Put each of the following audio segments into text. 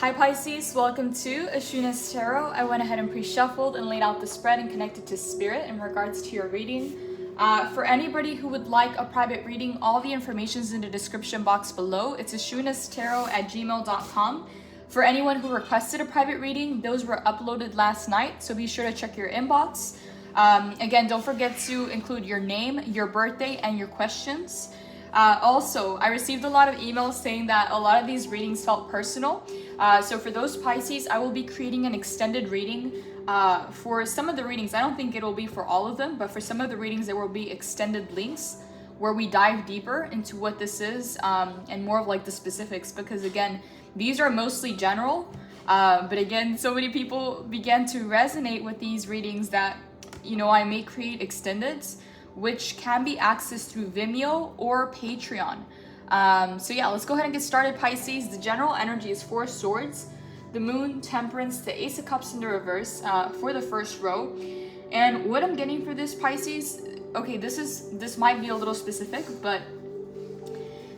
Hi Pisces, welcome to AshunasTarot. I went ahead and pre-shuffled and laid out the spread and connected to spirit in regards to your reading. For anybody who would like a private reading, all the information is in the description box below. It's ashunastarot@gmail.com. For anyone who requested a private reading, those were uploaded last night, so be sure to check your inbox. Again, don't forget to include your name, your birthday, and your questions. Also, I received a lot of emails saying that a lot of these readings felt personal. So for those Pisces, I will be creating an extended reading for some of the readings. I don't think it'll be for all of them, but for some of the readings, there will be extended links where we dive deeper into what this is and more of like the specifics, because again, these are mostly general. But again, so many people began to resonate with these readings that, you know, I may create extendeds, which can be accessed through Vimeo or Patreon. So yeah, let's go ahead and get started, Pisces. The general energy is 4 swords, the moon, temperance, the ace of cups in the reverse for the first row. And what I'm getting for this, Pisces, okay, this might be a little specific, but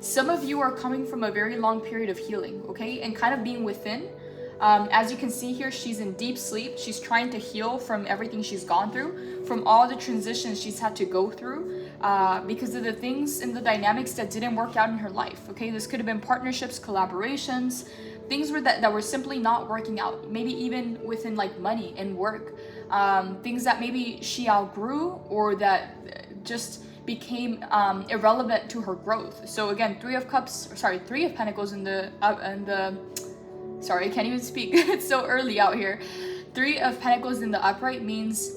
some of you are coming from a very long period of healing, okay, and kind of being within. As you can see here, she's in deep sleep. She's trying to heal from everything she's gone through, from all the transitions she's had to go through because of the things and the dynamics that didn't work out in her life. Okay, this could have been partnerships, collaborations, things that were simply not working out. Maybe even within like money and work, things that maybe she outgrew or that just became irrelevant to her growth. So again, Three of Pentacles in the sorry, I can't even speak. It's so early out here. 3 of Pentacles in the upright means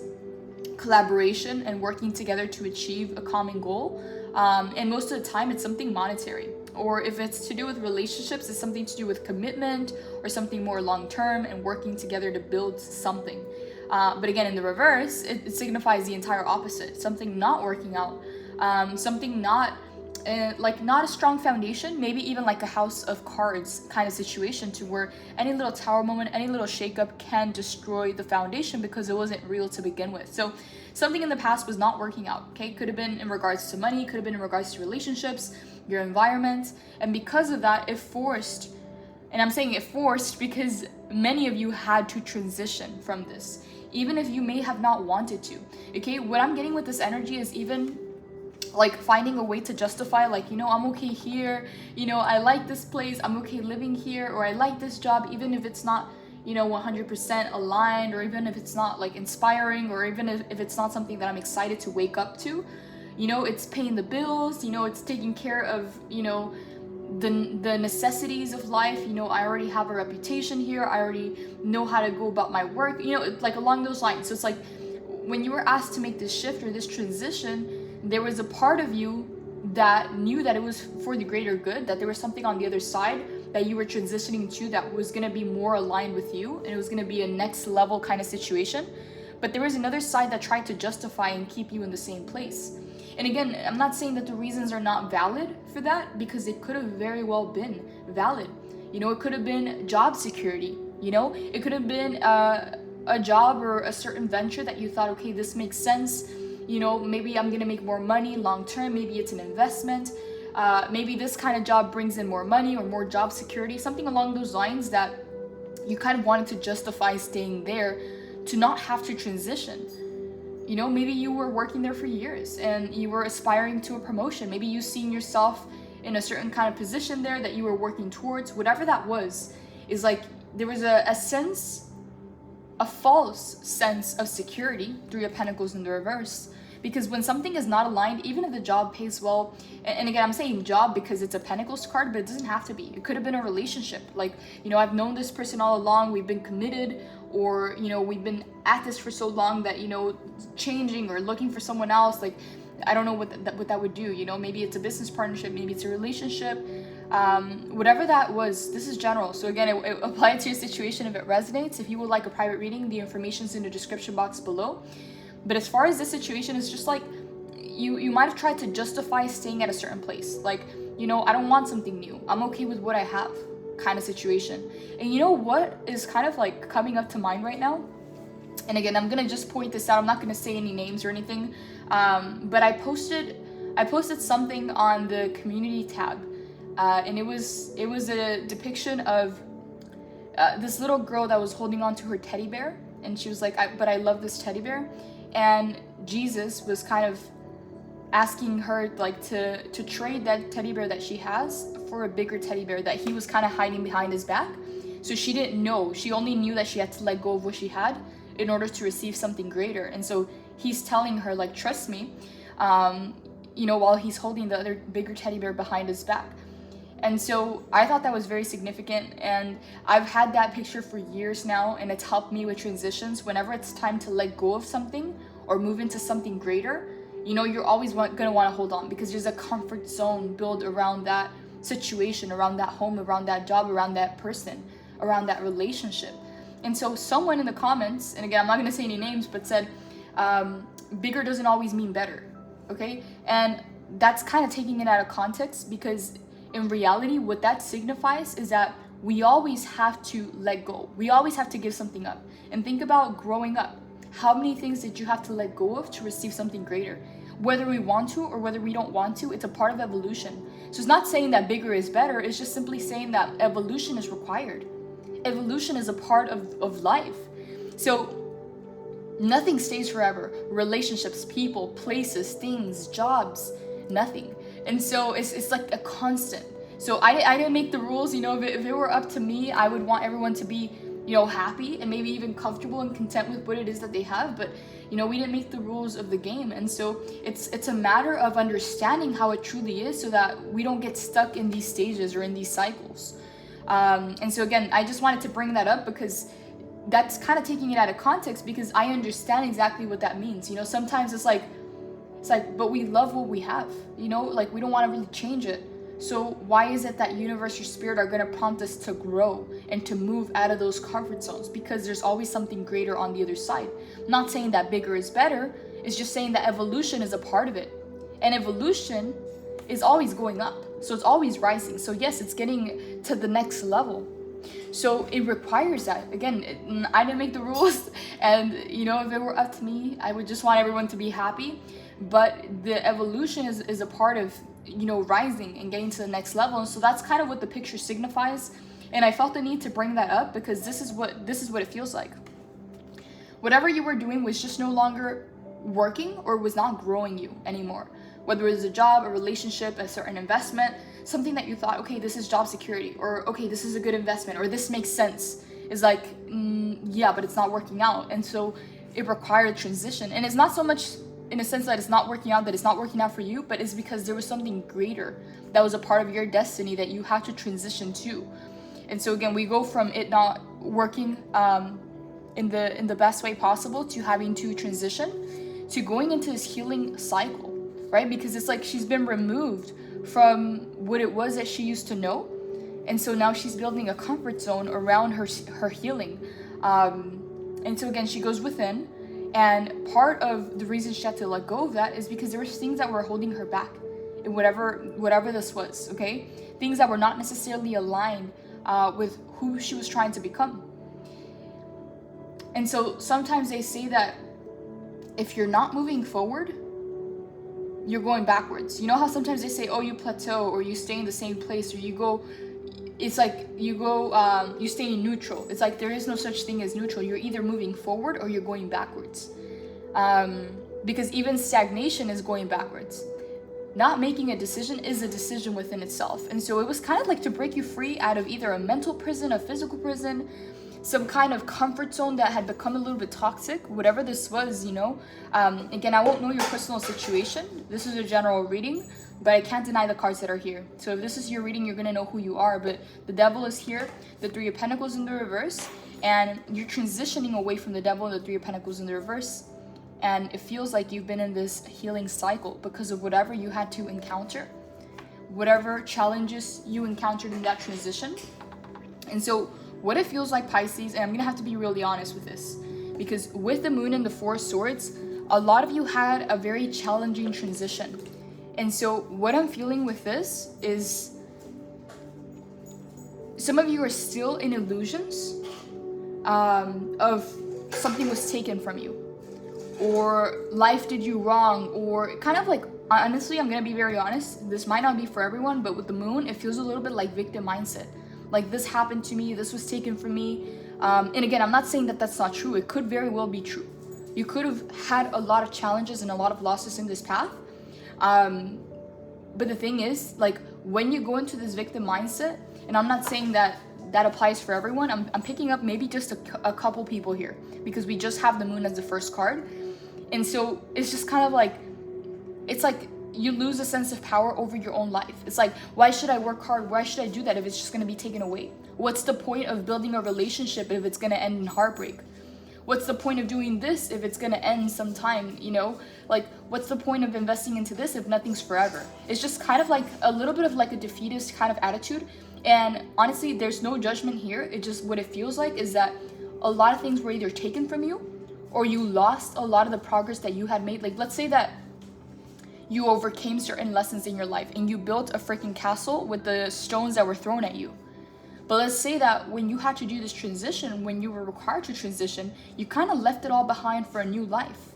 collaboration and working together to achieve a common goal. And most of the time, it's something monetary. Or if it's to do with relationships, it's something to do with commitment or something more long-term and working together to build something. But again, in the reverse, it signifies the entire opposite. Something not working out. Something not a strong foundation, maybe even like a house of cards kind of situation, to where any little tower moment, any little shakeup can destroy the foundation because it wasn't real to begin with. So something in the past was not working out, okay? Could have been in regards to money, could have been in regards to relationships, your environment, and because of that, it forced, and I'm saying it forced because many of you had to transition from this, even if you may have not wanted to, okay? What I'm getting with this energy is even like finding a way to justify, like, you know, I'm okay here, you know, I like this place, I'm okay living here, or I like this job, even if it's not, you know, 100% aligned, or even if it's not like inspiring, or even if it's not something that I'm excited to wake up to. You know, it's paying the bills, you know, it's taking care of, you know, the necessities of life. You know, I already have a reputation here, I already know how to go about my work, you know, like along those lines. So it's like when you were asked to make this shift or this transition, there was a part of you that knew that it was for the greater good, that there was something on the other side that you were transitioning to that was going to be more aligned with you, and it was going to be a next level kind of situation. But there was another side that tried to justify and keep you in the same place. And again, I'm not saying that the reasons are not valid for that, because it could have very well been valid. You know, it could have been job security, you know, it could have been a job or a certain venture that you thought, okay, this makes sense. You know, maybe I'm gonna make more money long term, maybe it's an investment, maybe this kind of job brings in more money or more job security, something along those lines, that you kind of wanted to justify staying there to not have to transition. You know, maybe you were working there for years and you were aspiring to a promotion, maybe you seen yourself in a certain kind of position there that you were working towards. Whatever that was, is like there was a false sense of security, 3 of Pentacles in the reverse. Because when something is not aligned, even if the job pays well, and again, I'm saying job because it's a Pentacles card, but it doesn't have to be. It could have been a relationship. Like, you know, I've known this person all along, we've been committed, or, you know, we've been at this for so long that, you know, changing or looking for someone else, like, I don't know what that would do. You know, maybe it's a business partnership, maybe it's a relationship, whatever that was. This is general, so again, it apply it to your situation if it resonates. If you would like a private reading, the information's in the description box below. But as far as this situation, it's just like you might have tried to justify staying at a certain place, like, you know, I don't want something new, I'm okay with what I have kind of situation. And you know what is kind of like coming up to mind right now, and again, I'm gonna just point this out, I'm not gonna say any names or anything, but I posted something on the community tab, and it was a depiction of this little girl that was holding on to her teddy bear, and she was like, but I love this teddy bear. And Jesus was kind of asking her like to trade that teddy bear that she has for a bigger teddy bear that he was kind of hiding behind his back. So she didn't know. She only knew that she had to let go of what she had in order to receive something greater. And so he's telling her, like, trust me, you know, while he's holding the other bigger teddy bear behind his back. And so I thought that was very significant, and I've had that picture for years now, and it's helped me with transitions. Whenever it's time to let go of something or move into something greater, you know, you're always gonna want to hold on, because there's a comfort zone built around that situation, around that home, around that job, around that person, around that relationship. And so someone in the comments, and again, I'm not gonna say any names, but said, bigger doesn't always mean better, okay? And that's kind of taking it out of context, because in reality, what that signifies is that we always have to let go. We always have to give something up. And think about growing up. How many things did you have to let go of to receive something greater? Whether we want to or whether we don't want to, it's a part of evolution. So it's not saying that bigger is better, it's just simply saying that evolution is required. Evolution is a part of life. So nothing stays forever. Relationships, people, places, things, jobs, nothing. And so it's like a constant. So I didn't make the rules, you know. If it were up to me, I would want everyone to be, you know, happy and maybe even comfortable and content with what it is that they have. But, you know, we didn't make the rules of the game. And so it's a matter of understanding how it truly is, so that we don't get stuck in these stages or in these cycles. And so again, I just wanted to bring that up, because that's kind of taking it out of context, because I understand exactly what that means. You know, sometimes it's like, but we love what we have, you know, like we don't want to really change it. So why is it that universe or spirit are going to prompt us to grow and to move out of those comfort zones? Because there's always something greater on the other side. I'm not saying that bigger is better. It's just saying that evolution is a part of it. And evolution is always going up. So it's always rising. So yes, it's getting to the next level. So it requires that. Again, I didn't make the rules. And, you know, if it were up to me, I would just want everyone to be happy. But the evolution is a part of, you know, rising and getting to the next level. And so that's kind of what the picture signifies. And I felt the need to bring that up, because this is what it feels like. Whatever you were doing was just no longer working, or was not growing you anymore. Whether it was a job, a relationship, a certain investment, something that you thought, okay, this is job security, or okay, this is a good investment, or this makes sense, is like, yeah, but it's not working out. And so it required transition. And it's not so much in a sense that it's not working out, that it's not working out for you, but it's because there was something greater that was a part of your destiny that you had to transition to. And so again, we go from it not working in the best way possible, to having to transition, to going into this healing cycle, right? Because it's like she's been removed from what it was that she used to know. And so now she's building a comfort zone around her healing. And so again, she goes within. And part of the reason she had to let go of that is because there were things that were holding her back in whatever this was, okay? Things that were not necessarily aligned with who she was trying to become. And so sometimes they say that if you're not moving forward, you're going backwards. You know how sometimes they say, oh, you plateau, or you stay in the same place, or you go, it's like you stay in neutral. It's like there is no such thing as neutral. You're either moving forward or you're going backwards. Because even stagnation is going backwards. Not making a decision is a decision within itself. And so it was kind of like to break you free out of either a mental prison, a physical prison, some kind of comfort zone that had become a little bit toxic, whatever this was, you know. Again, I won't know your personal situation. This is a general reading, but I can't deny the cards that are here. So if this is your reading, you're going to know who you are. But the devil is here, the Three of Pentacles in the reverse, and you're transitioning away from the devil and the Three of Pentacles in the reverse. And it feels like you've been in this healing cycle because of whatever you had to encounter, whatever challenges you encountered in that transition. And so what it feels like, Pisces, and I'm going to have to be really honest with this, because with the moon and the Four of Swords, a lot of you had a very challenging transition. And so what I'm feeling with this is some of you are still in illusions of something was taken from you, or life did you wrong, or kind of like, honestly, I'm going to be very honest, this might not be for everyone, but with the moon, it feels a little bit like victim mindset. Like, this happened to me, this was taken from me. And again, I'm not saying that that's not true. It could very well be true. You could have had a lot of challenges and a lot of losses in this path. But the thing is, like, when you go into this victim mindset, and I'm not saying that that applies for everyone, I'm picking up maybe just a couple people here, because we just have the moon as the first card. And so it's just kind of like, it's like you lose a sense of power over your own life. It's like, why should I work hard? Why should I do that if it's just going to be taken away? What's the point of building a relationship if it's going to end in heartbreak? What's the point of doing this if it's going to end sometime, you know? Like, what's the point of investing into this if nothing's forever? It's just kind of like a little bit of like a defeatist kind of attitude. And honestly, there's no judgment here. It just, what it feels like is that a lot of things were either taken from you or you lost a lot of the progress that you had made. Like, let's say that you overcame certain lessons in your life and you built a freaking castle with the stones that were thrown at you. But let's say that when you had to do this transition, when you were required to transition, you kind of left it all behind for a new life.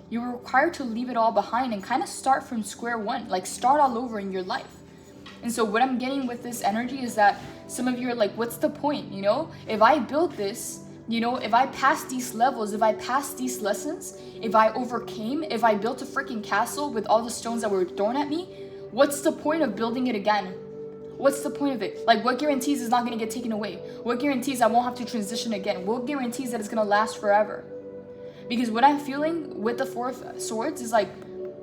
You were required to leave it all behind and kind of start from square one, like start all over in your life. And so what I'm getting with this energy is that some of you are like, what's the point? You know, if I built this, you know, if I passed these levels, if I passed these lessons, if I overcame, if I built a freaking castle with all the stones that were thrown at me, what's the point of building it again? What's the point of it? Like, what guarantees it's not going to get taken away? What guarantees I won't have to transition again? What guarantees that it's going to last forever? Because what I'm feeling with the Four of Swords is like,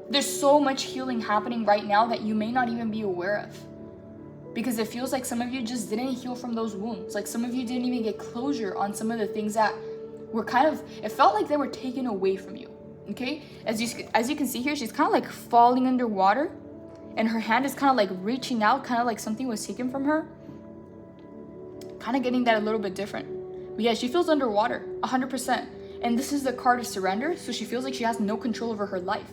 there's so much healing happening right now that you may not even be aware of. Because it feels like some of you just didn't heal from those wounds. Like, some of you didn't even get closure on some of the things that were kind of, it felt like they were taken away from you. Okay? As you can see here, she's kind of like falling underwater. And her hand is kind of like reaching out, kind of like something was taken from her. Kind of getting that a little bit different. But yeah, she feels underwater, 100%. And this is the card of surrender, so she feels like she has no control over her life.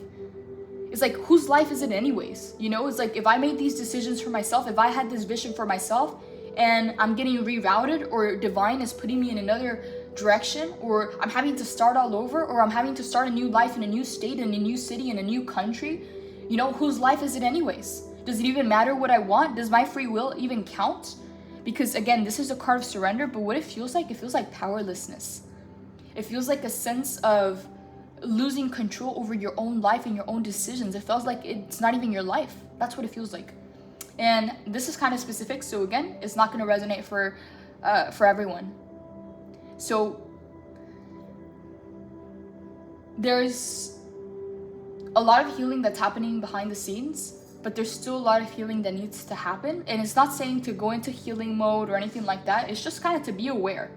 It's like, whose life is it anyways? You know, it's like, if I made these decisions for myself, if I had this vision for myself, and I'm getting rerouted, or divine is putting me in another direction, or I'm having to start all over, or I'm having to start a new life in a new state, in a new city, in a new country, you know, whose life is it anyways? Does it even matter what I want? Does my free will even count? Because again, this is a card of surrender, but what it feels like powerlessness. It feels like a sense of losing control over your own life and your own decisions. It feels like it's not even your life. That's what it feels like. And this is kind of specific, so again, it's not going to resonate for everyone. So there's a lot of healing that's happening behind the scenes, but there's still a lot of healing that needs to happen. And it's not saying to go into healing mode or anything like that. It's just kind of to be aware.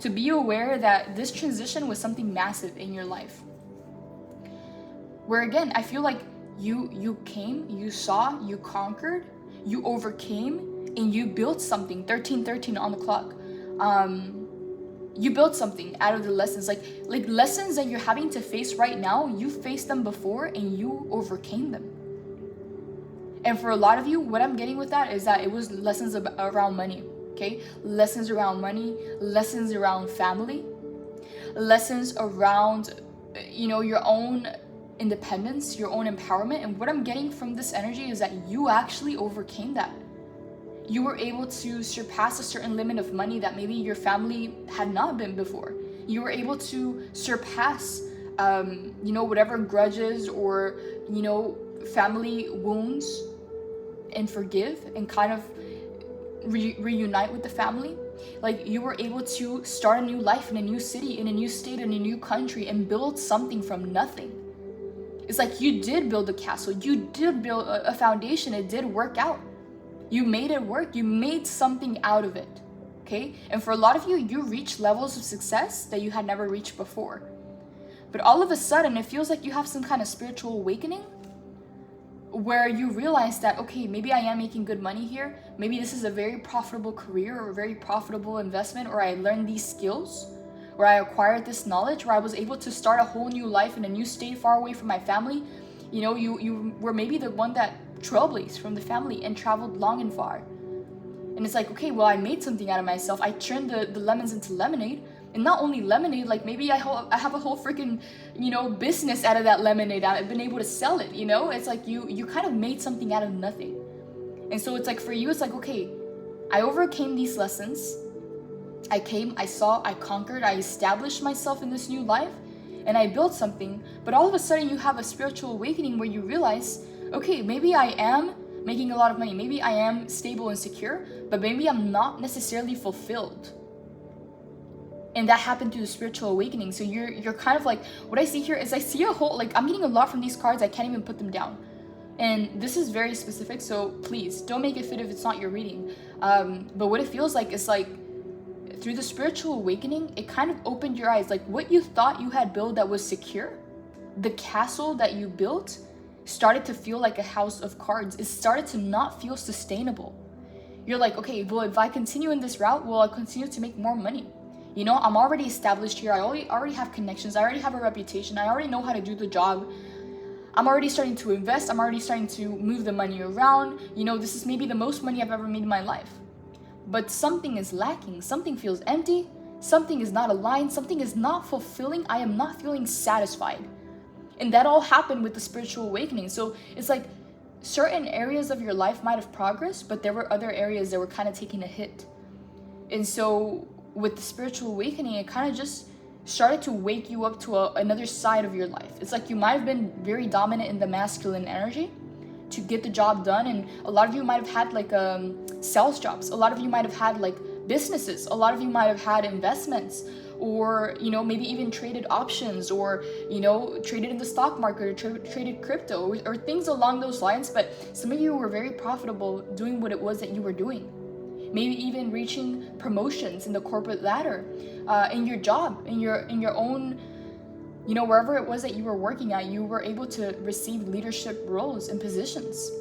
To be aware that this transition was something massive in your life. Where again, I feel like you came, you saw, you conquered, you overcame, and you built something. 1313 on the clock. You built something out of the lessons. Like lessons that you're having to face right now, you faced them before and you overcame them. And for a lot of you, what I'm getting with that is that it was lessons around money. Okay, lessons around money, lessons around family, lessons around, you know, your own independence, your own empowerment. And what I'm getting from this energy is that you actually overcame that. You were able to surpass a certain limit of money that maybe your family had not been before. You were able to surpass, you know, whatever grudges or, you know, family wounds, and forgive and kind of reunite with the family. Like, you were able to start a new life in a new city, in a new state, in a new country, and build something from nothing. It's like you did build a castle, you did build a foundation, it did work out. You made it work, you made something out of it, okay? And for a lot of you, you reached levels of success that you had never reached before. But all of a sudden, it feels like you have some kind of spiritual awakening where you realize that, okay, maybe I am making good money here. Maybe this is a very profitable career or a very profitable investment, or I learned these skills, or I acquired this knowledge, or I was able to start a whole new life in a new state far away from my family. You know, you were maybe the one that trailblazed from the family and traveled long and far. And it's like, okay, well, I made something out of myself. I turned the lemons into lemonade. And not only lemonade, like maybe I have a whole freaking, you know, business out of that lemonade. I've been able to sell it, you know? It's like you kind of made something out of nothing. And so it's like for you, it's like, okay, I overcame these lessons. I came, I saw, I conquered, I established myself in this new life, and I built something. But all of a sudden you have a spiritual awakening where you realize, okay, maybe I am making a lot of money, maybe I am stable and secure, but maybe I'm not necessarily fulfilled. And that happened through the spiritual awakening. So you're kind of like, what I see here is I see a whole, like, I'm getting a lot from these cards, I can't even put them down. And this is very specific, so please don't make it fit if it's not your reading. But what it feels like is like, through the spiritual awakening, it kind of opened your eyes. Like, what you thought you had built that was secure, the castle that you built started to feel like a house of cards. It started to not feel sustainable. You're like, okay, well, if I continue in this route, will I continue to make more money? You know, I'm already established here. I already have connections. I already have a reputation. I already know how to do the job. I'm already starting to invest. I'm already starting to move the money around. You know, this is maybe the most money I've ever made in my life. But something is lacking. Something feels empty. Something is not aligned. Something is not fulfilling. I am not feeling satisfied. And that all happened with the spiritual awakening. So it's like certain areas of your life might have progressed, but there were other areas that were kind of taking a hit. And so with the spiritual awakening, it kind of just started to wake you up to another side of your life. It's like you might have been very dominant in the masculine energy to get the job done, and a lot of you might have had like sales jobs. A lot of you might have had like businesses. A lot of you might have had investments, or you know, maybe even traded options, or you know, traded in the stock market, or traded crypto, or things along those lines. But some of you were very profitable doing what it was that you were doing. Maybe even reaching promotions in the corporate ladder, in your job, in your own, you know, wherever it was that you were working at, you were able to receive leadership roles and positions.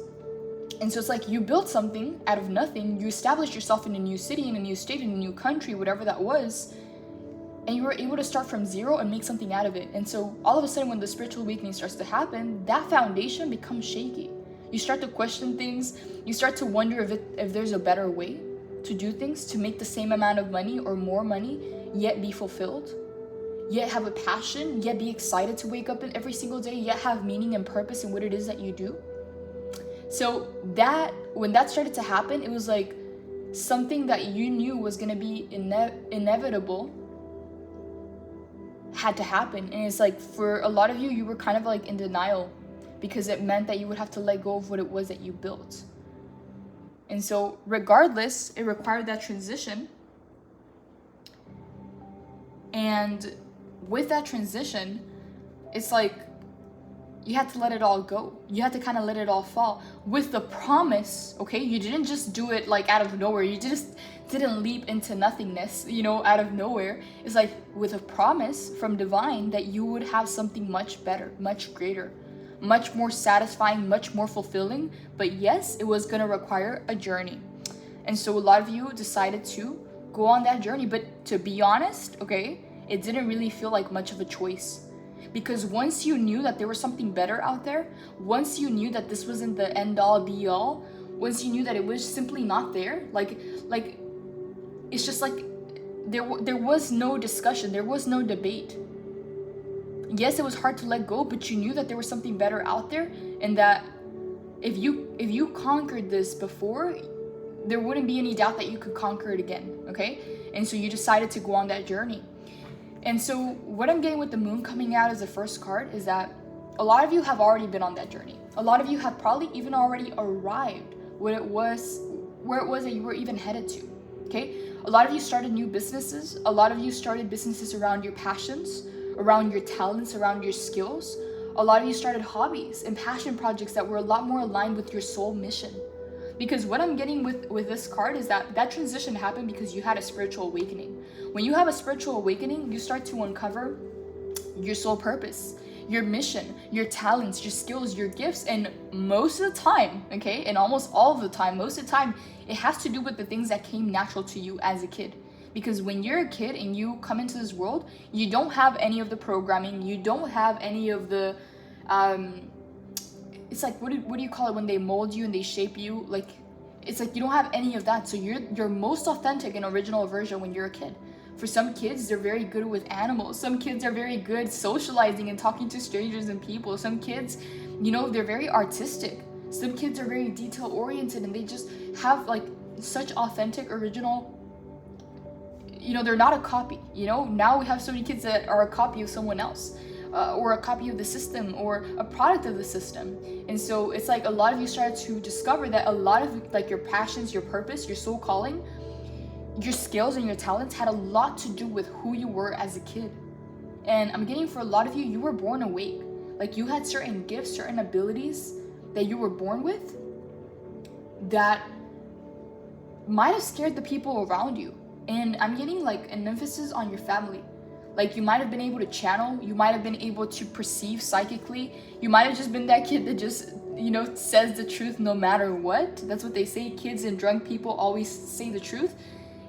And so it's like you built something out of nothing. You established yourself in a new city, in a new state, in a new country, whatever that was, and you were able to start from zero and make something out of it. And so all of a sudden, when the spiritual awakening starts to happen, that foundation becomes shaky. You start to question things. You start to wonder if there's a better way to do things, to make the same amount of money or more money, yet be fulfilled, yet have a passion, yet be excited to wake up every single day, yet have meaning and purpose in what it is that you do. So that, when that started to happen, it was like something that you knew was going to be inevitable had to happen. And it's like, for a lot of you, you were kind of like in denial, because it meant that you would have to let go of what it was that you built. And so regardless, it required that transition. And with that transition, it's like you had to let it all go. You had to kind of let it all fall with the promise, okay? You didn't just do it like out of nowhere. You just didn't leap into nothingness, you know, out of nowhere. It's like with a promise from divine that you would have something much better, much greater, much more satisfying, much more fulfilling. But yes, it was going to require a journey. And so a lot of you decided to go on that journey. But to be honest, okay, it didn't really feel like much of a choice. Because once you knew that there was something better out there, once you knew that this wasn't the end all be all, once you knew that it was simply not there, like it's just like there was no discussion, there was no debate. Yes, it was hard to let go, but you knew that there was something better out there, and that if you conquered this before, there wouldn't be any doubt that you could conquer it again, okay? And so you decided to go on that journey. And so what I'm getting with the moon coming out as the first card is that a lot of you have already been on that journey. A lot of you have probably even already arrived where it was that you were even headed to, okay? A lot of you started new businesses. A lot of you started businesses around your passions, around your talents, around your skills. A lot of you started hobbies and passion projects that were a lot more aligned with your soul mission. Because what I'm getting with this card is that transition happened because you had a spiritual awakening. When you have a spiritual awakening, you start to uncover your soul purpose, your mission, your talents, your skills, your gifts. And most of the time, okay, and almost all of the time, most of the time, it has to do with the things that came natural to you as a kid. Because when you're a kid and you come into this world, you don't have any of the programming, you don't have any of the it's like, what do you call it when they mold you and they shape you? Like, it's like you don't have any of that. So you're most authentic and original version when you're a kid. For some kids, they're very good with animals. Some kids are very good socializing and talking to strangers and people. Some kids, you know, they're very artistic. Some kids are very detail oriented and they just have like such authentic, original, you know, they're not a copy. You know, now we have so many kids that are a copy of someone else, or a copy of the system, or a product of the system. And so it's like a lot of you started to discover that a lot of like your passions, your purpose, your soul calling, your skills and your talents had a lot to do with who you were as a kid. And I'm getting, for a lot of you, you were born awake. Like you had certain gifts, certain abilities that you were born with that might have scared the people around you. And I'm getting like an emphasis on your family. Like you might have been able to channel, you might have been able to perceive psychically, you might have just been that kid that just, you know, says the truth no matter what. That's what they say, kids and drunk people always say the truth.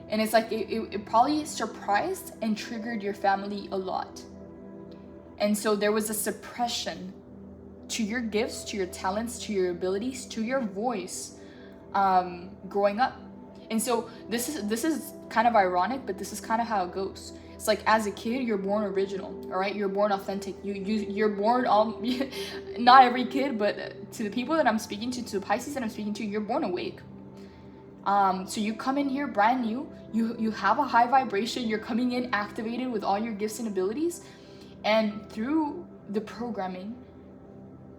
And it's like it probably surprised and triggered your family a lot. And so there was a suppression to your gifts, to your talents, to your abilities, to your voice growing up. And so this is kind of ironic, but this is kind of how it goes. It's like as a kid, you're born original, all right? You're born authentic. You're born, not every kid, but to the people that I'm speaking to the Pisces that I'm speaking to, you're born awake. So you come in here brand new, you have a high vibration, you're coming in activated with all your gifts and abilities, and through the programming,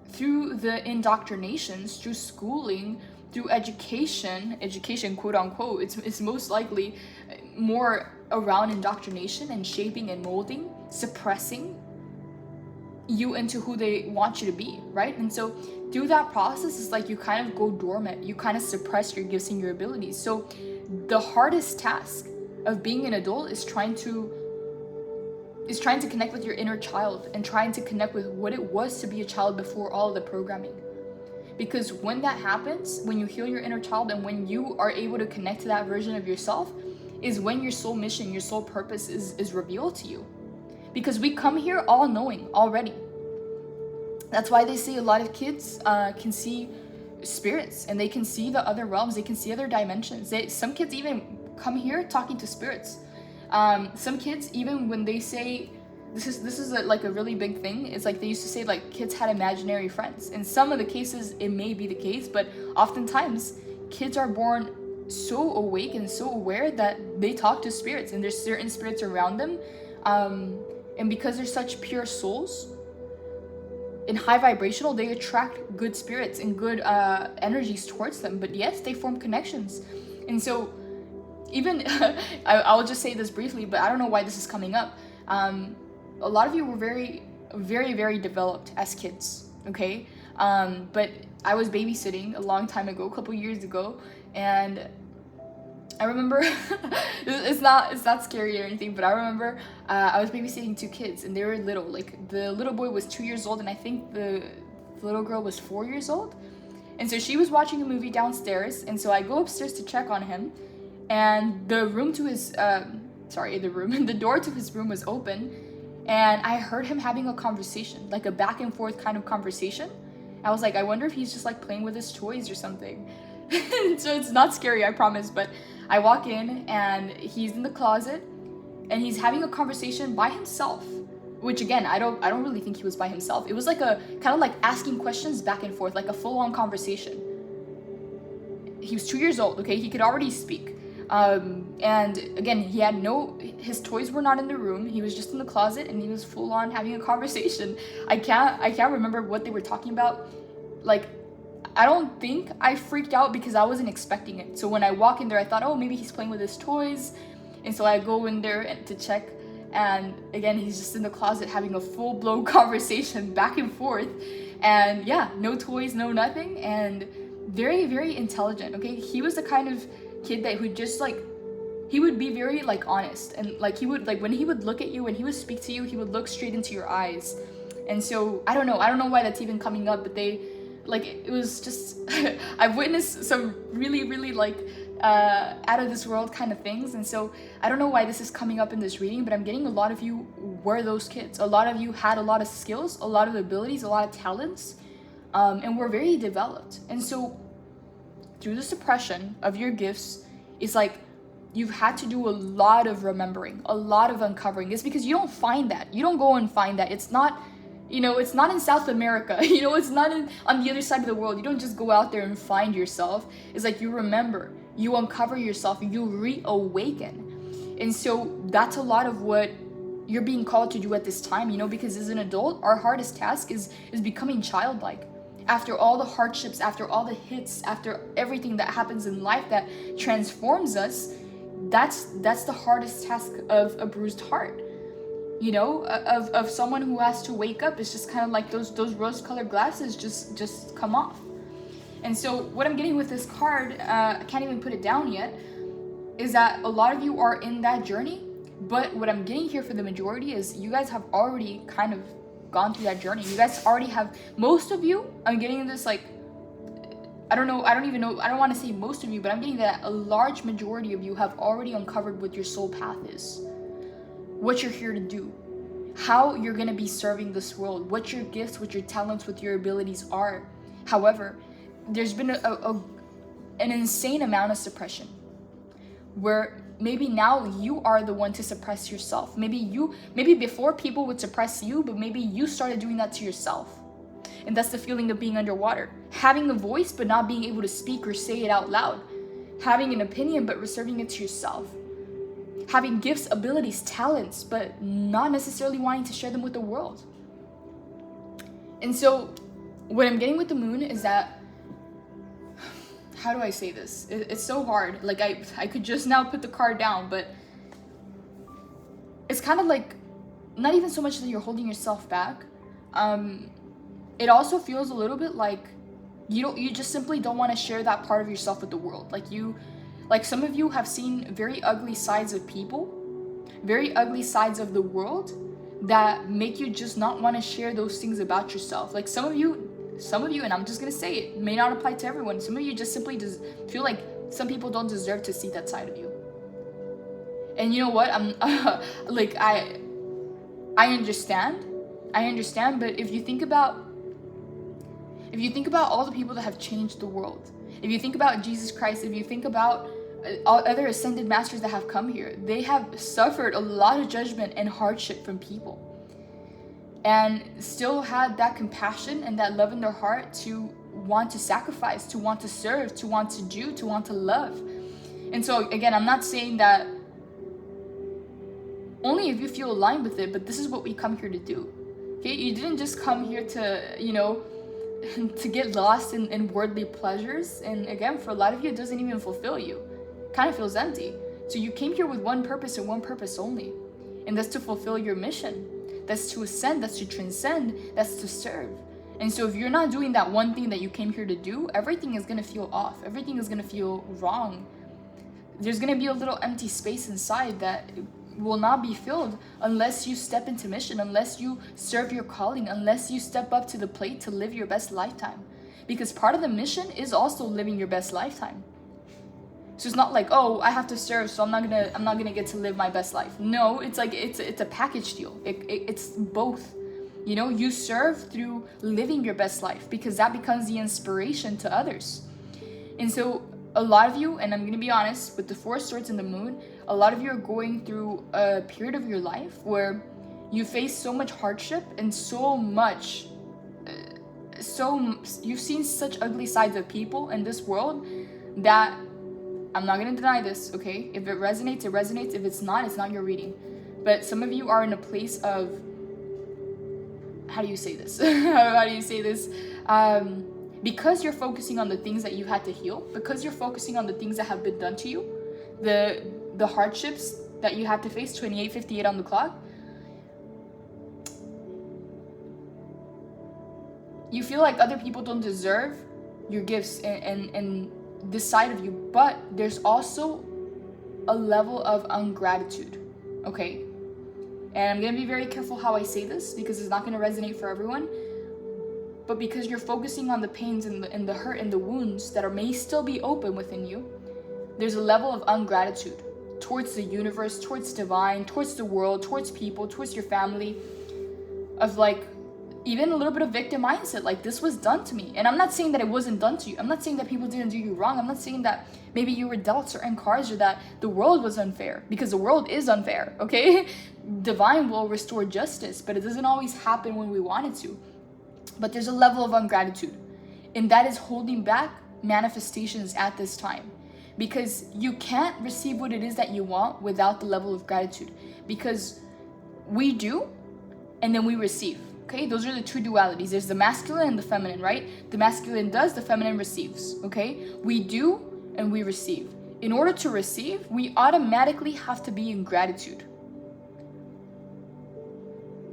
through the indoctrinations, through schooling, through education quote unquote, it's most likely more around indoctrination and shaping and molding, suppressing you into who they want you to be, right? And so through that process, it's like you kind of go dormant, you kind of suppress your gifts and your abilities. So the hardest task of being an adult is trying to connect with your inner child and trying to connect with what it was to be a child before all of the programming. Because when that happens, when you heal your inner child and when you are able to connect to that version of yourself, is when your soul mission, your soul purpose is revealed to you. Because we come here all knowing already. That's why they say a lot of kids can see spirits and they can see the other realms, they can see other dimensions. Some kids even come here talking to spirits. Some kids, even when they say, this is like a really big thing, it's like they used to say like kids had imaginary friends. In some of the cases, it may be the case, but oftentimes kids are born so awake and so aware that they talk to spirits, and there's certain spirits around them. And because they're such pure souls and high vibrational, they attract good spirits and good energies towards them. But yes, they form connections. And so even, I'll just say this briefly, but I don't know why this is coming up. A lot of you were very, very, very developed as kids, okay? But I was babysitting a long time ago, a couple years ago, and I remember, it's not scary or anything, but I remember I was babysitting two kids, and they were little. Like, the little boy was 2 years old, and I think the little girl was 4 years old. And so she was watching a movie downstairs, and so I go upstairs to check on him, and the door to his room was open, and I heard him having a conversation, like a back and forth kind of conversation. I was like, I wonder if he's just like playing with his toys or something. So it's not scary, I promise, but I walk in and he's in the closet and he's having a conversation by himself, which again, I don't really think he was by himself. It was like a kind of like asking questions back and forth, like a full-on conversation. He was 2 years old, okay? He could already speak. And again, his toys were not in the room. He was just in the closet and he was full on having a conversation. I can't remember what they were talking about. Like, I don't think I freaked out because I wasn't expecting it. So when I walk in there, I thought, oh, maybe he's playing with his toys. And so I go in there to check. And again, he's just in the closet having a full-blown conversation back and forth. And yeah, no toys, no nothing. And very, very intelligent, okay? He was the kind of kid that would just like, he would be very like honest, and like he would, like when he would look at you, when he would speak to you, he would look straight into your eyes. And so I don't know why that's even coming up, but they like, it was just I've witnessed some really, really like out of this world kind of things. And so I don't know why this is coming up in this reading, but I'm getting a lot of you were those kids. A lot of you had a lot of skills, a lot of abilities, a lot of talents, and were very developed. And so through the suppression of your gifts, it's like you've had to do a lot of remembering, a lot of uncovering. It's because you don't find that. You don't go and find that. It's not, it's not in South America. It's not on the other side of the world. You don't just go out there and find yourself. It's like you remember. you uncover yourself, you reawaken. And so that's a lot of what you're being called to do at this time, you know, because as an adult, our hardest task is becoming childlike. After all the hardships, after all the hits, after everything that happens in life that transforms us, that's the hardest task of a bruised heart, you know, of someone who has to wake up. It's just kind of like those rose-colored glasses just come off. And so what I'm getting with this card, I can't even put it down yet, is that a lot of you are in that journey. But what I'm getting here for the majority is you guys have already kind of gone through that journey. You guys already have, most of you, I'm getting this like, I don't even know, I don't want to say most of you, but I'm getting that a large majority of you have already uncovered what your soul path is, what you're here to do, how you're going to be serving this world, what your gifts, what your talents, what your abilities are. However, there's been an insane amount of suppression where maybe now you are the one to suppress yourself. Maybe before people would suppress you, but maybe you started doing that to yourself. And that's the feeling of being underwater. Having a voice, but not being able to speak or say it out loud. Having an opinion, but reserving it to yourself. Having gifts, abilities, talents, but not necessarily wanting to share them with the world. And so what I'm getting with the moon is that, how do I say this? It's so hard. Like I could just now put the card down, but it's kind of like not even so much that you're holding yourself back. It also feels a little bit like you just simply don't want to share that part of yourself with the world. Like some of you have seen very ugly sides of people, very ugly sides of the world that make you just not want to share those things about yourself. Like some of you, and I'm just gonna say it, may not apply to everyone. Some of you just simply feel like some people don't deserve to see that side of you. And you know what? I'm like I understand, but if you think about all the people that have changed the world, if you think about Jesus Christ, if you think about all other ascended masters that have come here, they have suffered a lot of judgment and hardship from people, and still had that compassion and that love in their heart to want to sacrifice, to want to serve, to want to do, to want to love. And so again, I'm not saying that only if you feel aligned with it, but this is what we come here to do. Okay, you didn't just come here to, you know, to get lost in worldly pleasures. And again, for a lot of you, it doesn't even fulfill you. It kind of feels empty. So you came here with one purpose and one purpose only, and that's to fulfill your mission. That's to ascend, that's to transcend, that's to serve. And so if you're not doing that one thing that you came here to do, everything is going to feel off. Everything is going to feel wrong. There's going to be a little empty space inside that will not be filled unless you step into mission, unless you serve your calling, unless you step up to the plate to live your best lifetime. Because part of the mission is also living your best lifetime. So it's not like, oh, I have to serve, so I'm not gonna get to live my best life. No, it's like it's a package deal. It's both. You know, you serve through living your best life because that becomes the inspiration to others. And so a lot of you, and I'm gonna be honest, with the Four of Swords and the Moon, a lot of you are going through a period of your life where you face so much hardship and so much, you've seen such ugly sides of people in this world that I'm not going to deny this, okay? If it resonates, it resonates. If it's not your reading. But some of you are in a place of, how do you say this? How do you say this? Because you're focusing on the things that you had to heal, because you're focusing on the things that have been done to you, the hardships that you had to face, 28:58 on the clock, you feel like other people don't deserve your gifts and this side of you, but there's also a level of ungratitude, okay? And I'm gonna be very careful how I say this because it's not gonna resonate for everyone, but because you're focusing on the pains and the hurt and the wounds that may still be open within you, there's a level of ungratitude towards the universe, towards divine, towards the world, towards people, towards your family, of like, even a little bit of victim mindset, like this was done to me. And I'm not saying that it wasn't done to you. I'm not saying that people didn't do you wrong. I'm not saying that maybe you were dealt certain cards or that the world was unfair, because the world is unfair, okay? Divine will restore justice, but it doesn't always happen when we want it to. But there's a level of ungratitude, and that is holding back manifestations at this time. because you can't receive what it is that you want without the level of gratitude, because we do and then we receive. Okay, those are the two dualities. There's the masculine and the feminine, right? The masculine does, the feminine receives. Okay, we do and we receive. In order to receive, we automatically have to be in gratitude.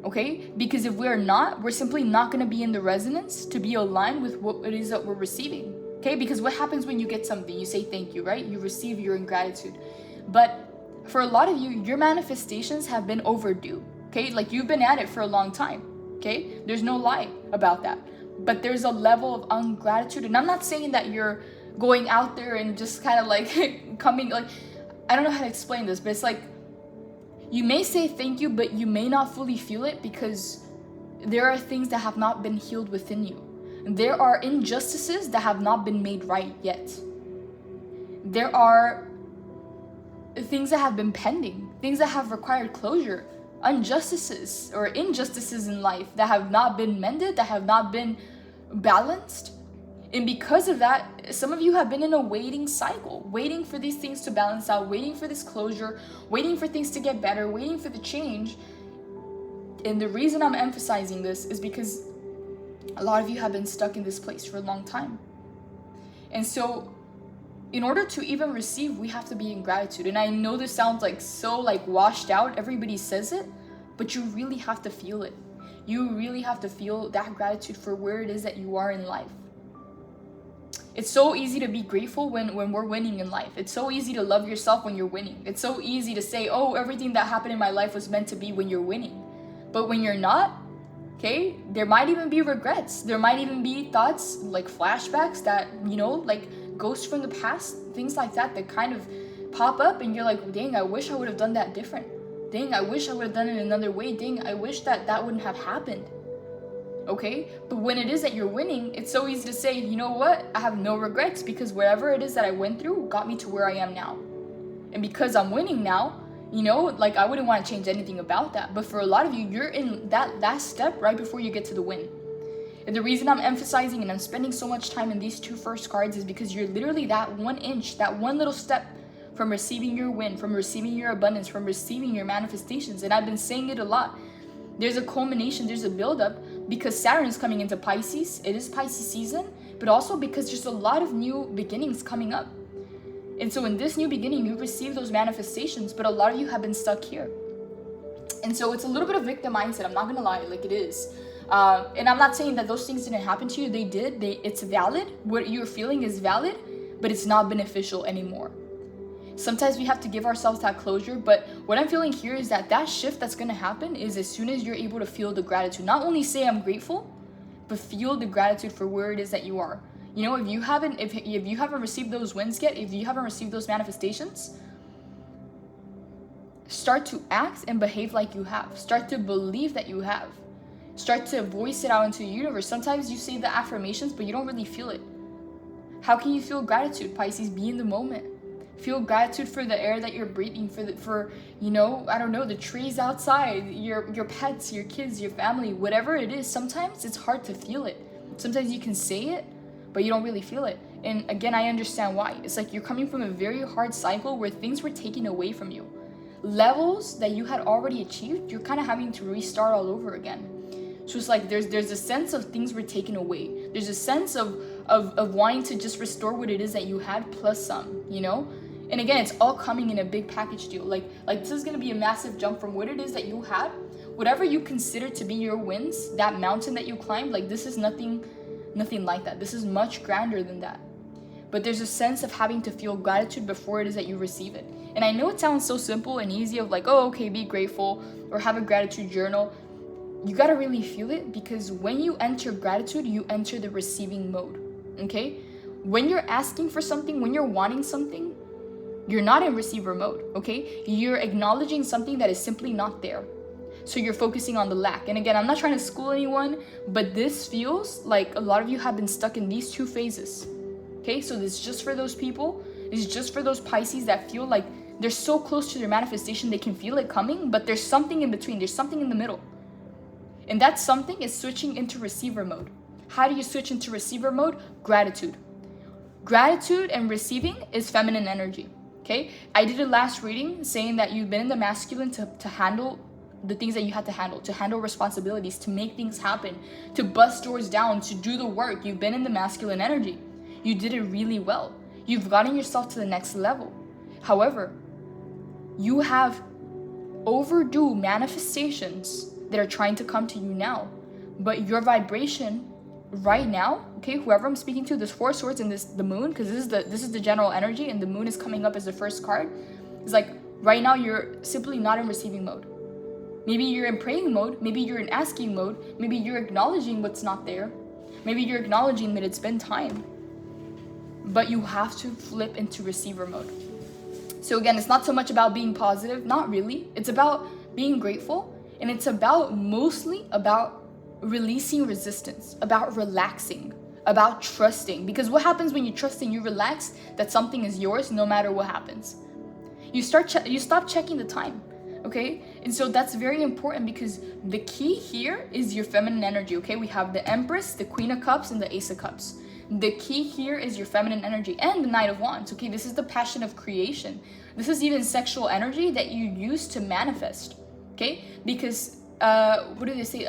Okay, because if we're not, we're simply not going to be in the resonance to be aligned with what it is that we're receiving. Okay, because what happens when you get something? You say thank you, right? You receive, you're in gratitude. But for a lot of you, your manifestations have been overdue. Okay, like you've been at it for a long time. Okay, there's no lie about that. But there's a level of ungratitude, and I'm not saying that you're going out there and just kind of like coming, like, I don't know how to explain this, but it's like you may say thank you, but you may not fully feel it because there are things that have not been healed within you. There are injustices that have not been made right yet. There are things that have been pending, things that have required closure, injustices or injustices in life that have not been mended, that have not been balanced. And because of that, some of you have been in a waiting cycle, waiting for these things to balance out, waiting for this closure, waiting for things to get better, waiting for the change. And the reason I'm emphasizing this is because a lot of you have been stuck in this place for a long time. And so in order to even receive, we have to be in gratitude. And I know this sounds like so like washed out, everybody says it, but you really have to feel it. You really have to feel that gratitude for where it is that you are in life. It's so easy to be grateful when we're winning in life. It's so easy to love yourself when you're winning. It's so easy to say, oh, everything that happened in my life was meant to be when you're winning. But when you're not, okay, there might even be regrets. There might even be thoughts like flashbacks that, you know, like ghosts from the past, things like that kind of pop up, and you're like, dang, I wish I would have done that different. Dang, I wish I would have done it another way. Dang, I wish that wouldn't have happened. Okay, but when it is that you're winning, it's so easy to say, you know what, I have no regrets because whatever it is that I went through got me to where I am now. And because I'm winning now, you know, like I wouldn't want to change anything about that. But for a lot of you, you're in that step right before you get to the win. And the reason I'm emphasizing and I'm spending so much time in these two first cards is because you're literally that 1 inch, that one little step from receiving your win, from receiving your abundance, from receiving your manifestations. And I've been saying it a lot. There's a culmination, there's a buildup because Saturn is coming into Pisces. It is Pisces season, but also because there's a lot of new beginnings coming up. And so in this new beginning, you receive those manifestations, but a lot of you have been stuck here. And so it's a little bit of victim mindset. I'm not gonna lie, like it is. And I'm not saying that those things didn't happen to you. They did. It's valid. What you're feeling is valid, but it's not beneficial anymore. Sometimes we have to give ourselves that closure, but what I'm feeling here is that shift that's going to happen is as soon as you're able to feel the gratitude. Not only say I'm grateful, but feel the gratitude for where it is that you are. You know, if you haven't received those wins yet, if you haven't received those manifestations, start to act and behave like you have. Start to believe that you have. Start to voice it out into the universe. Sometimes you say the affirmations, but you don't really feel it. How can you feel gratitude, Pisces? Be in the moment. Feel gratitude for the air that you're breathing, for you know, I don't know, the trees outside, your pets, your kids, your family, whatever it is. Sometimes it's hard to feel it. Sometimes you can say it, but you don't really feel it. And again, I understand why. It's like you're coming from a very hard cycle where things were taken away from you. Levels that you had already achieved, you're kind of having to restart all over again. So it's like there's a sense of things were taken away. There's a sense of wanting to just restore what it is that you had plus some, you know? And again, it's all coming in a big package deal. Like this is going to be a massive jump from what it is that you had. Whatever you consider to be your wins, that mountain that you climbed, like this is nothing like that. This is much grander than that. But there's a sense of having to feel gratitude before it is that you receive it. And I know it sounds so simple and easy of like, oh, okay, be grateful or have a gratitude journal. You got to really feel it because when you enter gratitude, you enter the receiving mode, okay? When you're asking for something, when you're wanting something, you're not in receiver mode, okay? You're acknowledging something that is simply not there. So you're focusing on the lack. And again, I'm not trying to school anyone, but this feels like a lot of you have been stuck in these two phases, okay? So this is just for those people. It's just for those Pisces that feel like they're so close to their manifestation, they can feel it coming, but there's something in between. There's something in the middle. And that something is switching into receiver mode. How do you switch into receiver mode? Gratitude. Gratitude and receiving is feminine energy. Okay, I did a last reading saying that you've been in the masculine to handle the things that you had to handle responsibilities, to make things happen, to bust doors down, to do the work. You've been in the masculine energy. You did it really well. You've gotten yourself to the next level. However, you have overdue manifestations that are trying to come to you now. But your vibration right now, okay, whoever I'm speaking to, this Four of Swords and the moon, because this is the general energy, and the moon is coming up as the first card. It's like right now you're simply not in receiving mode. Maybe you're in praying mode, maybe you're in asking mode, maybe you're acknowledging what's not there, maybe you're acknowledging that it's been time, but you have to flip into receiver mode. So again, it's not so much about being positive, not really. It's about being grateful, and it's mostly about releasing resistance, about relaxing, about trusting. Because what happens when you trust and you relax that something is yours no matter what happens? You stop checking the time. Okay, and so that's very important, because the key here is your feminine energy. Okay, we have the Empress, the Queen of Cups, and the Ace of Cups. The key here is your feminine energy and the Knight of Wands. Okay, this is the passion of creation. This is even sexual energy that you use to manifest. Okay, because what do they say?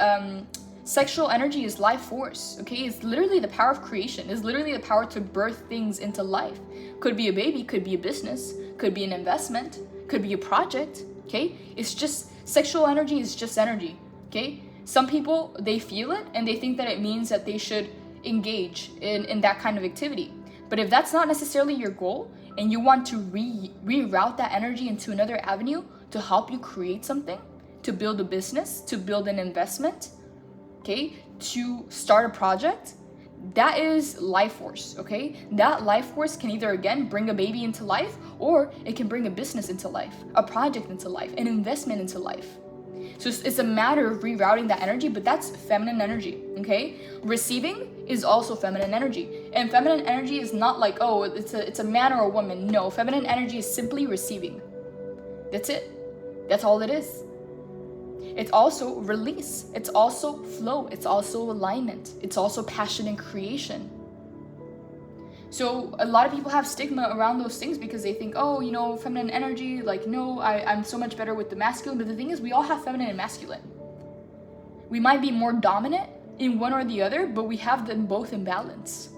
Sexual energy is life force. Okay, it's literally the power of creation. It's literally the power to birth things into life. Could be a baby, could be a business, could be an investment, could be a project. Okay, it's just, sexual energy is just energy. Okay, some people, they feel it and they think that it means that they should engage in that kind of activity. But if that's not necessarily your goal, and you want to reroute that energy into another avenue to help you create something, to build a business, to build an investment, okay, to start a project, that is life force. Okay, that life force can either, again, bring a baby into life, or it can bring a business into life, a project into life, an investment into life. So it's a matter of rerouting that energy, but that's feminine energy. Okay, receiving is also feminine energy, and feminine energy is not like, oh, it's a man or a woman. No, feminine energy is simply receiving. That's it. That's all it is. It's also release. It's also flow. It's also alignment. It's also passion and creation. So a lot of people have stigma around those things because they think, oh, you know, feminine energy, like, no, I'm so much better with the masculine. But the thing is, we all have feminine and masculine. We might be more dominant in one or the other, but we have them both in balance.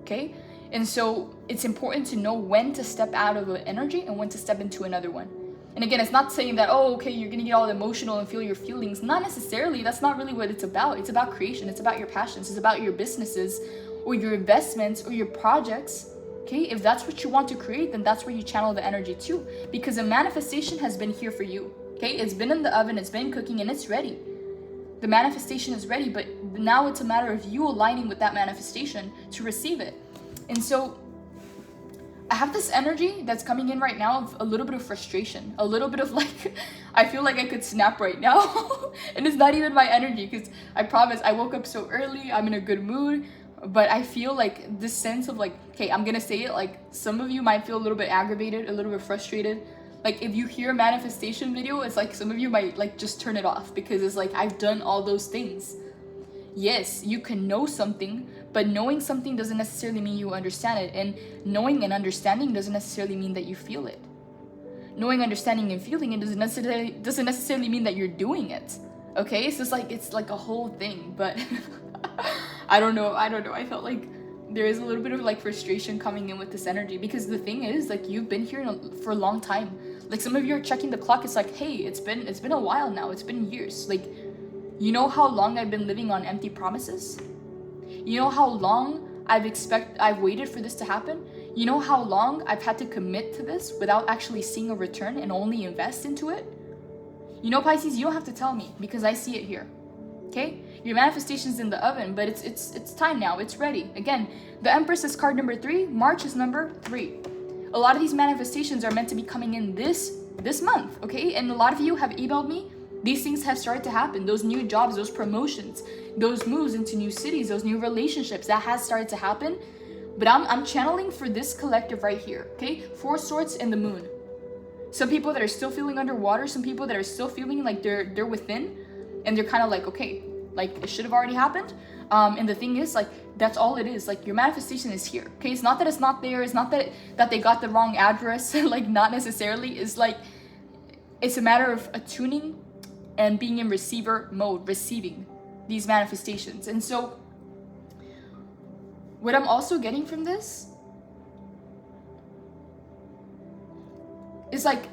Okay? And so it's important to know when to step out of an energy and when to step into another one. And again, it's not saying that, oh, okay, you're going to get all emotional and feel your feelings. Not necessarily. That's not really what it's about. It's about creation. It's about your passions. It's about your businesses or your investments or your projects. Okay, if that's what you want to create, then that's where you channel the energy to. Because a manifestation has been here for you. Okay, it's been in the oven, it's been cooking, and it's ready. The manifestation is ready, but now it's a matter of you aligning with that manifestation to receive it. And so I have this energy that's coming in right now of a little bit of frustration, a little bit of like, I feel like I could snap right now. And it's not even my energy, because I promise I woke up so early, I'm in a good mood, but I feel like this sense of like, okay, I'm gonna say it, like some of you might feel a little bit aggravated, a little bit frustrated. Like if you hear a manifestation video, it's like some of you might like just turn it off, because it's like, I've done all those things. Yes, you can know something, but knowing something doesn't necessarily mean you understand it. And knowing and understanding doesn't necessarily mean that you feel it. Knowing, understanding, and feeling it doesn't necessarily mean that you're doing it. Okay, so it's like a whole thing. But I don't know. I felt like there is a little bit of like frustration coming in with this energy, because the thing is, like, you've been here for a long time. Like some of you are checking the clock. It's like, hey, it's been a while now. It's been years. Like, you know how long I've been living on empty promises? You know how long I've waited for this to happen? You know how long I've had to commit to this without actually seeing a return and only invest into it? You know, Pisces, you don't have to tell me, because I see it here. Okay? Your manifestation's in the oven, but it's time now. It's ready. Again, the Empress is card number 3. March is number 3. A lot of these manifestations are meant to be coming in this month, okay? And a lot of you have emailed me. These things have started to happen. Those new jobs, those promotions, those moves into new cities, those new relationships, that has started to happen. But I'm channeling for this collective right here, okay? 4 Swords and the Moon. Some people that are still feeling underwater, some people that are still feeling like they're within, and they're kind of like, okay, like it should have already happened. And the thing is, like, that's all it is. Like, your manifestation is here, okay? It's not that it's not there. It's not that they got the wrong address. Like, not necessarily. It's like, it's a matter of attuning and being in receiver mode, receiving these manifestations. And so what I'm also getting from this is like,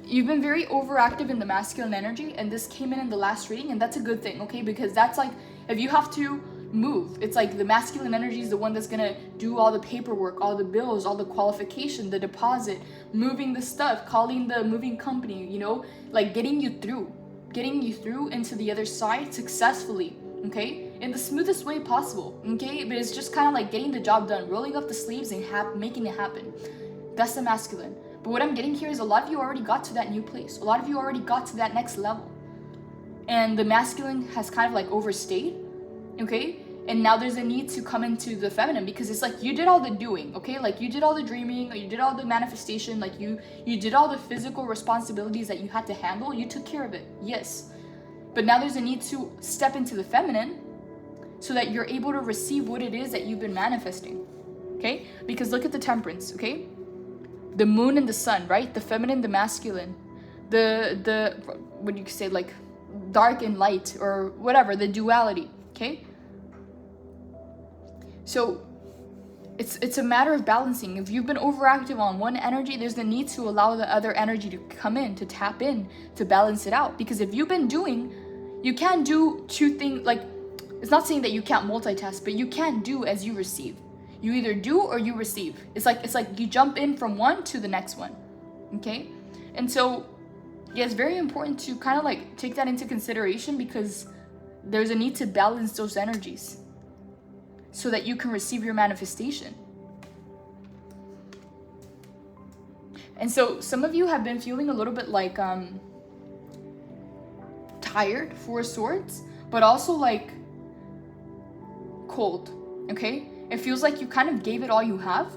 you've been very overactive in the masculine energy, and this came in the last reading, and that's a good thing, okay? Because that's like, if you have to move, it's like the masculine energy is the one that's gonna do all the paperwork, all the bills, all the qualification, the deposit, moving the stuff, calling the moving company, you know, like getting you through into the other side successfully, okay, in the smoothest way possible, okay? But it's just kind of like getting the job done, rolling up the sleeves and making it happen. That's the masculine. But what I'm getting here is a lot of you already got to that new place. A lot of you already got to that next level. And the masculine has kind of like overstayed, okay? And now there's a need to come into the feminine, because it's like you did all the doing, okay? Like you did all the dreaming, you did all the manifestation, like you did all the physical responsibilities that you had to handle. You took care of it, yes. But now there's a need to step into the feminine so that you're able to receive what it is that you've been manifesting, okay? Because look at the temperance, okay? The moon and the sun, right? The feminine, the masculine, the what do you say, like dark and light, or whatever, the duality, okay? So it's a matter of balancing. If you've been overactive on one energy, there's the need to allow the other energy to come in, to tap in, to balance it out. Because if you've been doing, you can't do two things. Like, it's not saying that you can't multitask, but you can't do as you receive. You either do or you receive. It's like you jump in from one to the next one, okay? And so, yeah, it's very important to kind of like take that into consideration, because there's a need to balance those energies so that you can receive your manifestation. And so some of you have been feeling a little bit like tired, Four of Swords, but also like cold, okay? It feels like you kind of gave it all you have,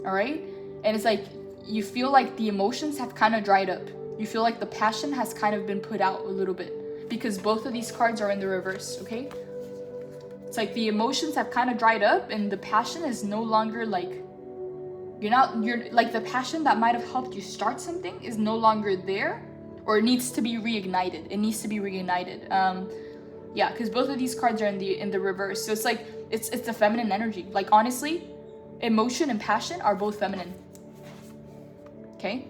all right? And it's like you feel like the emotions have kind of dried up. You feel like the passion has kind of been put out a little bit, because both of these cards are in the reverse, okay? It's like the emotions have kind of dried up, and the passion is no longer like, you're like, the passion that might have helped you start something is no longer there, or it needs to be reignited. It needs to be reignited. Yeah, because both of these cards are in the reverse. So it's like, it's the feminine energy. Like, honestly, emotion and passion are both feminine. Okay?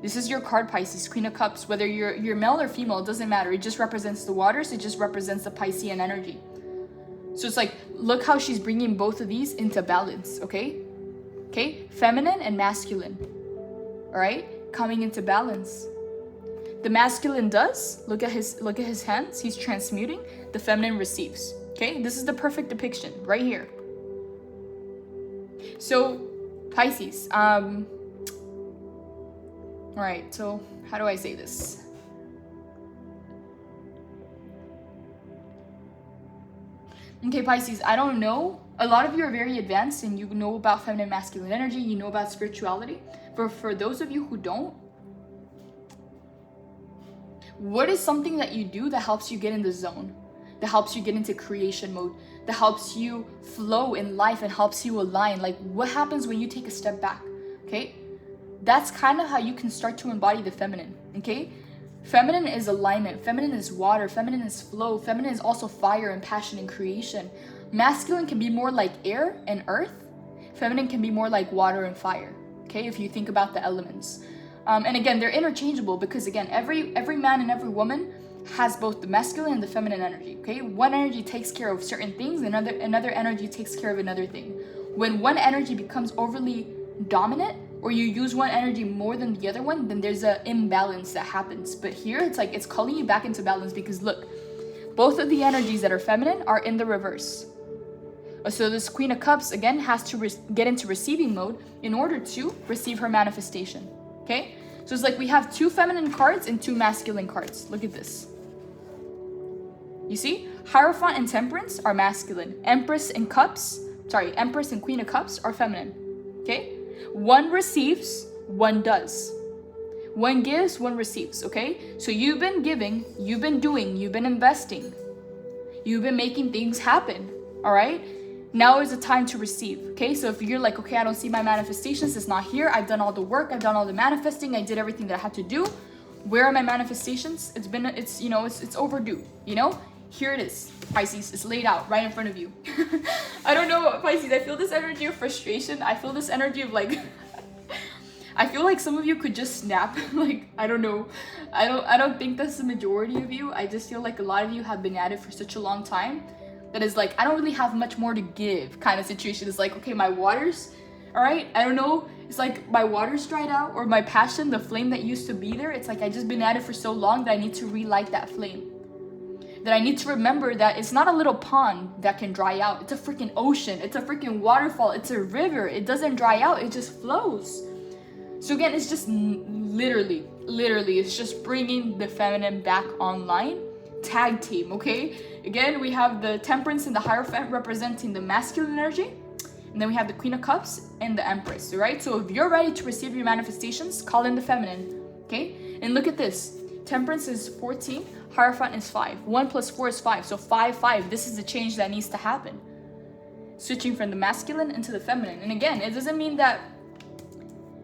This is your card, Pisces, Queen of Cups. Whether you're male or female, it doesn't matter. It just represents the waters. It just represents the Piscean energy. So it's like, look how she's bringing both of these into balance, okay? Okay? Feminine and masculine. All right? Coming into balance. The masculine does, look at his hands, he's transmuting. The feminine receives. Okay? This is the perfect depiction right here. So, Pisces, all right, so how do I say this? Okay, Pisces, I don't know. A lot of you are very advanced and you know about feminine masculine energy, you know about spirituality. But for those of you who don't, what is something that you do that helps you get in the zone, that helps you get into creation mode, that helps you flow in life and helps you align? Like, what happens when you take a step back, okay? That's kind of how you can start to embody the feminine, okay? Feminine is alignment, feminine is water, feminine is flow, feminine is also fire and passion and creation. Masculine can be more like air and earth. Feminine can be more like water and fire, okay? If you think about the elements. And again, they're interchangeable, because again, every man and every woman has both the masculine and the feminine energy, okay? One energy takes care of certain things, and another energy takes care of another thing. When one energy becomes overly dominant, or you use one energy more than the other one, then there's an imbalance that happens. But here, it's like, it's calling you back into balance, because look, both of the energies that are feminine are in the reverse. So this Queen of Cups, again, has to get into receiving mode in order to receive her manifestation, okay? So it's like we have two feminine cards and two masculine cards. Look at this. You see? Hierophant and Temperance are masculine. Empress and Queen of Cups are feminine, okay? One receives, one does. One gives, one receives, okay? So you've been giving, you've been doing, you've been investing. You've been making things happen, all right? Now is the time to receive, okay? So if you're like, okay, I don't see my manifestations, it's not here. I've done all the work. I've done all the manifesting. I did everything that I had to do. Where are my manifestations? It's overdue, you know? Here it is, Pisces. It's laid out right in front of you. I don't know, Pisces. I feel this energy of frustration. I feel this energy of like, I feel like some of you could just snap. Like, I don't know. I don't think that's the majority of you. I just feel like a lot of you have been at it for such a long time that is like, I don't really have much more to give kind of situation. It's like, okay, my waters, all right? I don't know. It's like my water's dried out, or my passion, the flame that used to be there. It's like I just been at it for so long that I need to relight that flame. That I need to remember that it's not a little pond that can dry out. It's a freaking ocean. It's a freaking waterfall. It's a river. It doesn't dry out. It just flows. So again, it's just literally, it's just bringing the feminine back online. Tag team, okay? Again, we have the Temperance and the Hierophant representing the masculine energy. And then we have the Queen of Cups and the Empress, right? So if you're ready to receive your manifestations, call in the feminine, okay? And look at this. Temperance is 14, Hierophant is 5. 1 plus 4 is 5, so 5, 5. This is the change that needs to happen. Switching from the masculine into the feminine. And again, it doesn't mean that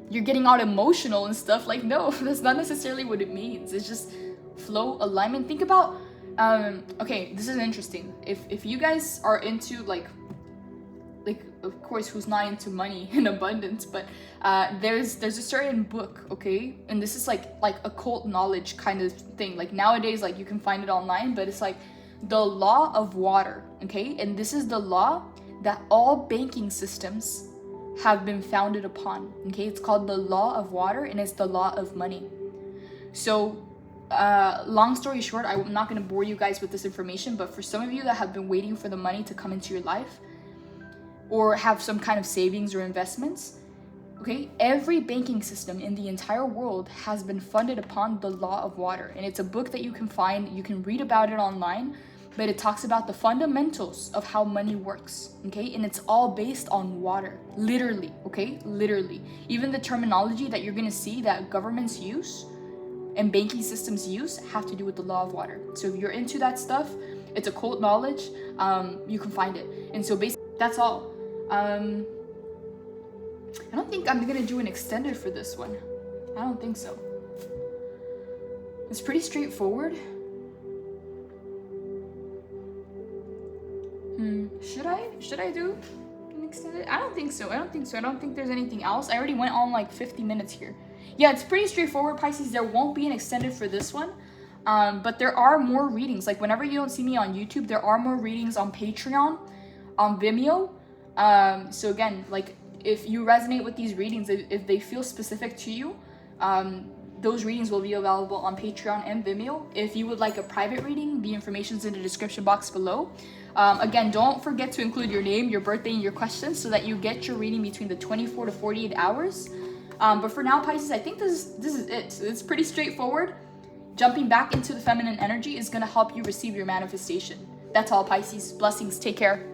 you're getting all emotional and stuff. Like, no, that's not necessarily what it means. It's just flow, alignment. Think about, okay, this is interesting. If you guys are into like of course, who's not into money and abundance, but there's a certain book, okay, and this is like occult knowledge kind of thing. Like nowadays, like you can find it online, but it's like the law of water, okay, and this is the law that all banking systems have been founded upon, okay. It's called the law of water, and it's the law of money. So long story short, I'm not going to bore you guys with this information, but for some of you that have been waiting for the money to come into your life, or have some kind of savings or investments, okay, every banking system in the entire world has been funded upon the law of water. And it's a book that you can find, you can read about it online, but it talks about the fundamentals of how money works, okay? And it's all based on water, literally, okay? Literally. Even the terminology that you're gonna see that governments use and banking systems use have to do with the law of water. So if you're into that stuff, it's occult knowledge, you can find it. And so basically, that's all. I don't think I'm gonna do an extended for this one. I don't think so. It's pretty straightforward. Should I do an extended? I don't think so. I don't think there's anything else. I already went on like 50 minutes here. Yeah, it's pretty straightforward, Pisces. There won't be an extended for this one. But there are more readings. Like whenever you don't see me on YouTube, there are more readings on Patreon, on Vimeo. So again, like if you resonate with these readings, if they feel specific to you, those readings will be available on Patreon and Vimeo. If you would like a private reading, the information's in the description box below. Again, don't forget to include your name, your birthday, and your questions so that you get your reading between the 24 to 48 hours. But for now, Pisces, I think this is it. It's pretty straightforward. Jumping back into the feminine energy is going to help you receive your manifestation. That's all, Pisces. Blessings. Take care.